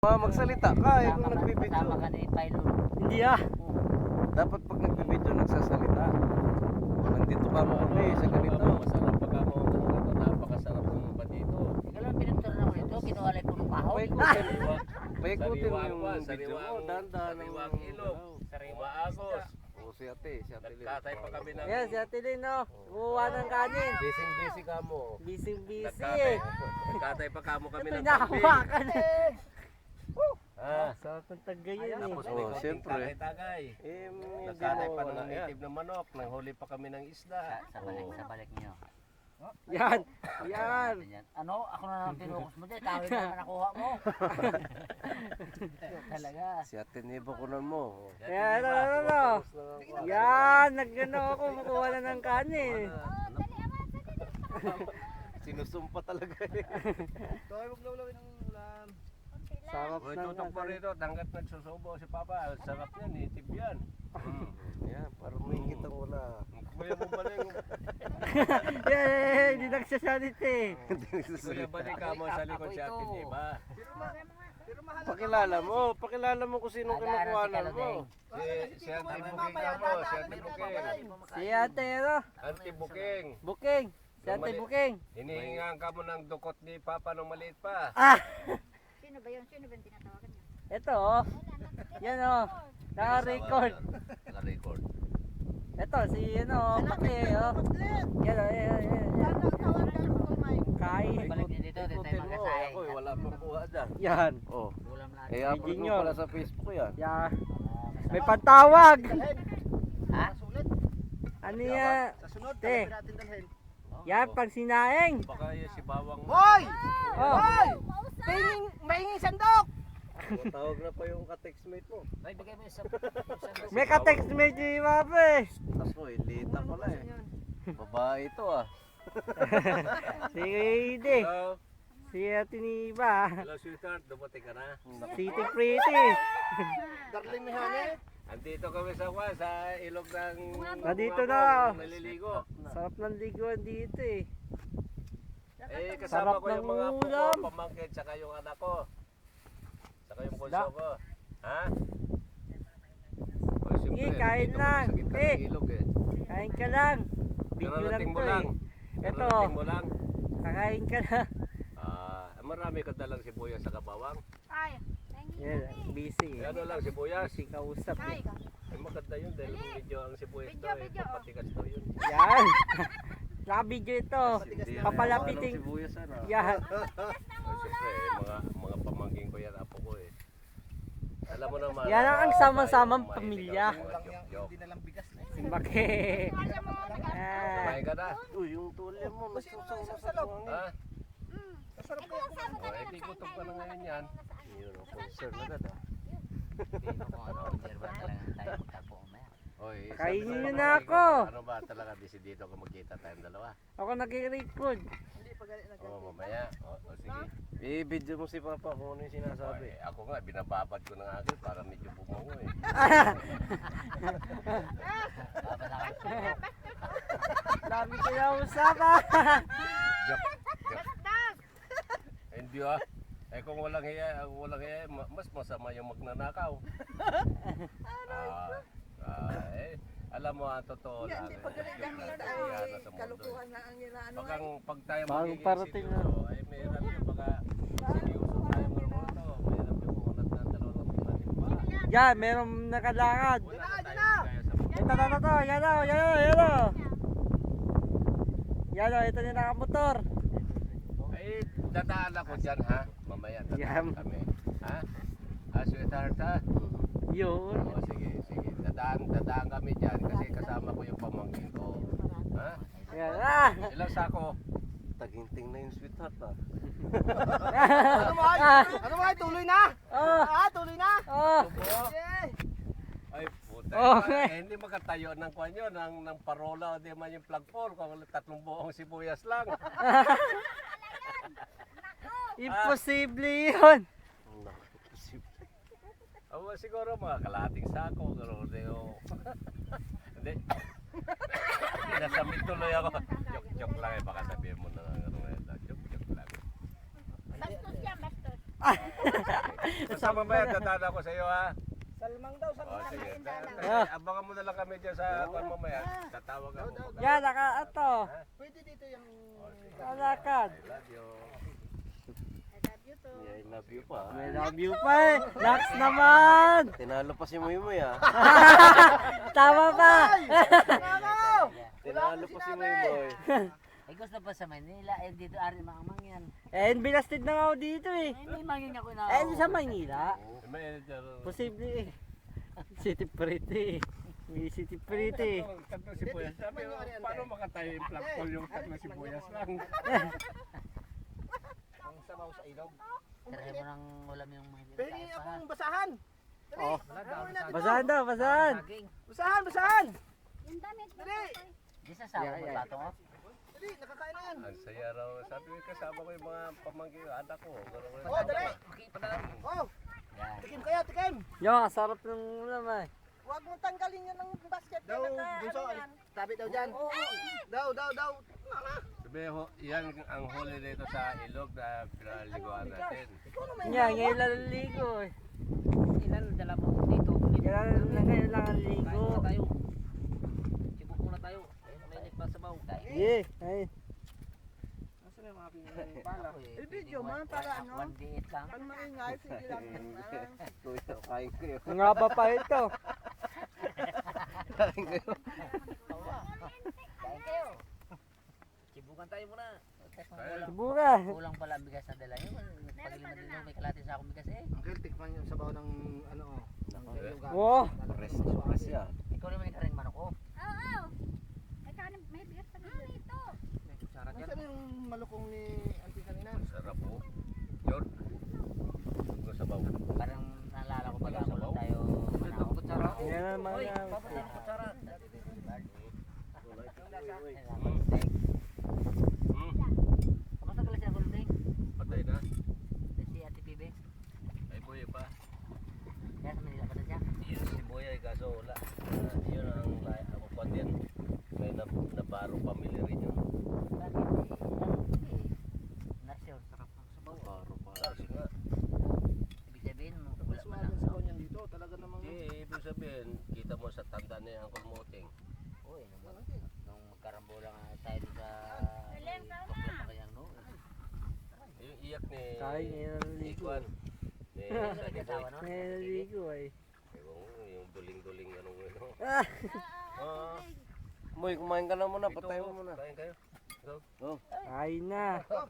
Magsalita ka eh kung nagbibideo. Kasama ka ni Pilot. Hindi ah. Dapat pag nagbibideo nagsasalita. Nandito ka mo kami sa ganito. Masarap pag ako napakasarap ng ba dito. Ikaw lang pinagturo na ko dito, kinuwalay ko ng kahoy. Paikutin mo yung video mo. Dahan-dahan. Sariwang ilog. Sariwang agos. O si ate Lynn. Nagkatay pa kami ng... Yan, si Ate Lynn, no. Kumuha ng kanin. Busy ka mo. Busy Nagkatay, eh. nagkatay pa kamo kami Ito ng nahawakan eh. Ah, Sarap ng tagayan tapos eh. may Oh, konting siyempre. tagay-tagay. Hindi Nagkatay pa mo ng wala yan. native na manok. Nanghuli pa kami ng isda. Sa balik niyo. Yan. Yan. Ano? Ako na naman pinukus mo dyan. Tawid naman nakuha mo. Talaga. Si ate Neva kunan mo. Yan, ano. Yan, nagano ako, makuha na ng kanin. Sinusumpa talaga eh. Sarap Uy, ng tutok pa rito. Hanggat nagsusubo si Papa. Sarap yan. Native yan. Yan, parang may kitang wala. Kuya mo ba yung... Yan, hindi nagsasalit eh. Kuya ba di ka mo sa likod si Ate Neva? Pakilala mo kung sinong kinukuhanan mo. Si Ate Buking ka mo. Si Ate Buking. Si Ate, ano? Ate Buking. Buking. Si Ate Buking. Hinihingaan ka mo ng dukot ni Papa nung maliit pa. Ah, Sino ba yun? Sino ba yung tinatawagan niya? ito oh. Yan oh. Naka-record. Naka-record. Ito, si ano, pati oh. Yan oh, yan. Kain. Balik niyo dito, dito tayo Ikutin mo. magkasay. Ako eh, wala pang buha dyan. Yan. Oh. Ulam natin. Eh, upload mo Junior. pala sa Facebook ko yan. Yan. May pantawag. Ha? Ano yan? Te. Oh. Yan, pag sinaing. Baka yung si Bawang mo. Oh. Tawag na pa yung ka-textmate mo. Ay, bigay mo isa. May ka-text me si Papa eh. Ako eh, lita pala eh. Babae ito ah. Si Ide. Hello? Si Ate Niba. Hello, sweetheart. Dumating ka na? City Pretty. Andito kami sa ilog ng... Nandito na. Naliligo. Sarap ng liguan dito eh. Eh, Sarap kasama ko yung ng mga apo ko, ulam. pamangkin, saka yung anak ko. Saka yung bunso ko. Ha? Oh, siyempre, Sige, kain nandito lang. kami sa gitna Eh. ng ilog eh. Kain ka lang. Video lang Kararating mo to lang. eh. Ito, Kararating mo lang. kakain ka na. Marami ka dalang sibuyas sa kabawang. Ay, Yan, busy eh. Ano lang sibuyas. Busy kausap eh. Ay maganda yun dahil medyo ang sibuyas Video, daw eh. video. Papatigas daw yun. Yan. Naka-video ito. Hindi yan Papalapiting. ano, sibuyas ano. Yan. Oh, siyempre, mga pamangking ko yan, apo ko eh. Alam mo naman. Yan ang sama-samang pamilya. Hindi na lang. Si Maki. Kumain ka na? Uy, yung tulya mo, nasusaw na sa buhangin. Ha? Oh, eh, di gutom ka na ngayon yan. Yun ang concern agad ah. Hindi mo kung ano, observa talaga tayo magtagpo umaya. Oy, Kainin sabi ko, niyo na pamangkin ako. ko, ano ba talaga, dito ako magkita tayong dalawa. Ako nag-record. Oo, mamaya. O, sige. I-video mo si Papa kung ano yung sinasabi. Sabi, ako nga, binababad ko ng akin para medyo bumungo eh. Dami ko na usapan. Joke. Hindi ah. Eh kung walang hiya, mas masama yung magnanakaw. Alam mo ang totoo lang. Kalukuhan na ang inaano. Pag tayo Bagong magiging parating na. seryoso, ay mahirap yun. Baka seryoso tayo marunong ito. Mahirap yung kung nagdadalaw ng natin pa. Yan, merong nakalakad. Wala na tayo kaya sa mga. Ito. Yan o. Yan o, ito na nakamotor. Ay, dadaan ako dyan ha. Mamaya dadaan Yan. kami. Ha? Sweetheart ha? Yun. Oo, sige. Dadaan kami dyan kasi kasama ko yung pamangkin ko. Ha? Yan ah. Ilang sako? Taginting na yung sweetheart ah. Ano mo ay tuloy na? Oh. Tuloy na? Oh. Ay, puta. Okay. Hindi makatayo ng kwan yun, ng parola o di man yung plug-pole kung 3 buong sibuyas lang. Imposible yun. Siguro mga kalating sako. Hindi. Nasamit tuloy ako. Joke lang eh, baka sabihin mo na joke lang. bastos yan, bastos. Basta mamaya dadala ko sa iyo ha. Salmang daw, O sige. Ah. Abangan mo na lang kami dyan sa kwan mamaya. Tatawag ako. Yan, ato. Pwede dito yung... Kalakad. I love you. I love you too. I love you pa. May love you pa eh. Lax naman. Tinalo pa si Moymoy ah. Tama pa. Tinalo pa si Moymoy. Ay gusto pa sa Manila, eh dito ari mga mangyan. Eh, binasted na nga ako dito eh. Ay may mangyan ako na. Eh, sa Maynila. May editor. Posible eh. City pretty. May city pretty. Tatlong sibuyas. Sabi ko, paano makatayo yung flagpole yung tatlong sibuyas lang? Ang sabaw sa ilog. Tirahin mo ng ulam yung mga Pwede akong basahan. Oh. Basahan daw, basahan. saging. Basahan, basahan. Yung damit mo. Dali. Di sa sama mo plato mo. Dali, nakakain na yan. Ang saya raw. Sabi ko, kasama ko yung mga pamangkin ko, anak ko. Oh, dali. Okay pa na. Oh, Yan. tikim kaya, tikim. Yo, sarap ng ulam eh. Huwag mong tanggalin yan ng basket. Daw, bunso. Tabi daw dyan. Daw. Sabi ko, yan ang huli dito sa ilog na pinaliguan natin. Yan, ngayon lang ang ligo eh. Ilan dala mo dito? Ngayon lang ang ligo. tayo. Sibuk muna tayo. May pa sa baw. Yeah, ayun. Nasaan yung mga pinagpala? Eh, video man, para ano? 1D8 lang. Pag maingay, sige lang. Kuya, kain kayo. Ang haba pa ito. Kain kayo. Kain kayo. Sibukan tayo muna. Subukan. Kulang pala ang bigas na dala nyo. Paglima din yung may kalahati sa akong bigas eh. Uncle, tikman yung sabaw ng ano oh. Wow. Press yan. Ikaw naman yung karing manok ko. Oo. May kanin, may bigas pa dito. May kutsara dyan. Nasaan yung malukong ni Auntie kanina? Sarap po. Yun. Ito sa baw. Parang naalala ko pag ako lang tayo. Kutsara. Yan ang Uy, mga... papunta ng kutsara. Kamusta ka lang siya gulting? Patay na. Si Ate Pibe. Ay buhay pa. Yan sa Manila pa na siya. Yun si buhay kaso wala. Yun ang kwan din. May nabaro family rin yun. Bakit? Nasir, sarap ng sabaw. Paro pa. Kasi nga. Ibig sabihin, wala Mas man mahal lang. yung sabaw niyan dito. Talaga namang... Hindi, ibig sabihin, kita mo sa tanda ni Uncle Muting. Uy, nung magkarambola nga tayo sa tukla pa kanyang no. Yung iyak ni... Kain ngayon ang ni ligo. Kwan. Ni Sunny Boy. no? Ngayon ang ligo eh. Ewan ko, yung duling-duling ano. Ah, Ah, Moy, kumain ka na muna. ito, Patay mo muna. Kain kayo. Go. Oh. kain na. Oh,